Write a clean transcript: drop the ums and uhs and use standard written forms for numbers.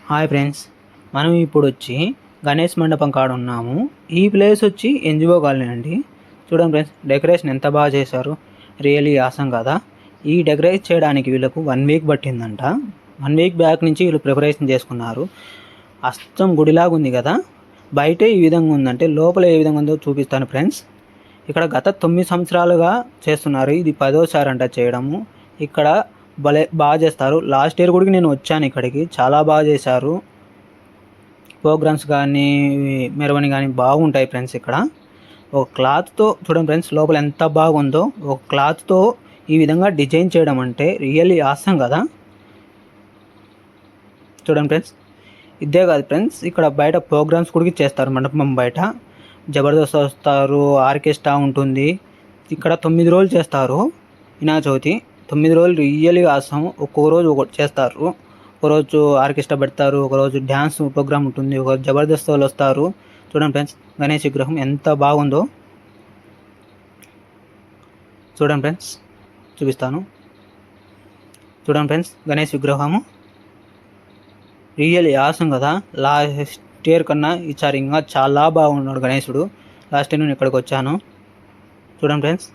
Hi friends, మనం ఇప్పుడు వచ్చి గణేష్ మండపం కాడ ఉన్నాము. ఈ ప్లేస్ వచ్చి ఎన్జిఓ కాలనీ అండి. చూడండి ఫ్రెండ్స్, డెకరేషన్ ఎంత బాగా చేశారు. రియలీ ఆసం కదా. ఈ డెకరేట్ చేయడానికి వీళ్ళకు 1 వీక్ పట్టిందంట. 1 వీక్ బ్యాక్ నుంచి వీళ్ళు ప్రిపరేషన్ చేసుకున్నారు. అస్తం గుడిలాగా ఉంది కదా. బయటే ఈ విధంగా ఉందంటే లోపల ఏ విధంగా ఉందో చూపిస్తాను ఫ్రెండ్స్. ఇక్కడ గత 9 సంవత్సరాలుగా చేస్తున్నారు. ఇది 10వ సారి అంట చేయడము. ఇక్కడ భలే బాగా చేస్తారు. లాస్ట్ ఇయర్ కూడా నేను వచ్చాను ఇక్కడికి. చాలా బాగా చేశారు. ప్రోగ్రామ్స్ కానీ మెరవని కానీ బాగుంటాయి ఫ్రెండ్స్. ఇక్కడ ఒక క్లాత్తో చూడండి ఫ్రెండ్స్, లోపల ఎంత బాగుందో. ఒక క్లాత్తో ఈ విధంగా డిజైన్ చేయడం అంటే రియల్లీ ఆసం కదా. చూడండి ఫ్రెండ్స్, ఇదే కాదు ఫ్రెండ్స్, ఇక్కడ బయట ప్రోగ్రామ్స్ కూడా చేస్తారు. మండపం బయట జబర్దస్త్ వస్తారు, ఆర్కెస్ట్రా ఉంటుంది. ఇక్కడ 9 రోజులు చేస్తారు వినాయక చవితి. 9 రోజులు రియల్లీ ఆసం. ఒక్కొక్క రోజు ఒకటి చేస్తారు. ఒకరోజు ఆర్కెస్ట్రా పెడతారు, ఒకరోజు డ్యాన్స్ ప్రోగ్రామ్ ఉంటుంది, ఒక జబర్దస్త్ వాళ్ళు వస్తారు. చూడండి ఫ్రెండ్స్, గణేష్ విగ్రహం ఎంత బాగుందో. చూడండి ఫ్రెండ్స్, చూపిస్తాను. చూడండి ఫ్రెండ్స్, గణేష్ విగ్రహము రియల్లీ ఆసం కదా. లాస్ట్ ఇయర్ కన్నా ఈసారి ఇంకా చాలా బాగున్నాడు గణేశుడు. లాస్ట్ ఇయర్ నేను ఇక్కడికి వచ్చాను. చూడండి ఫ్రెండ్స్.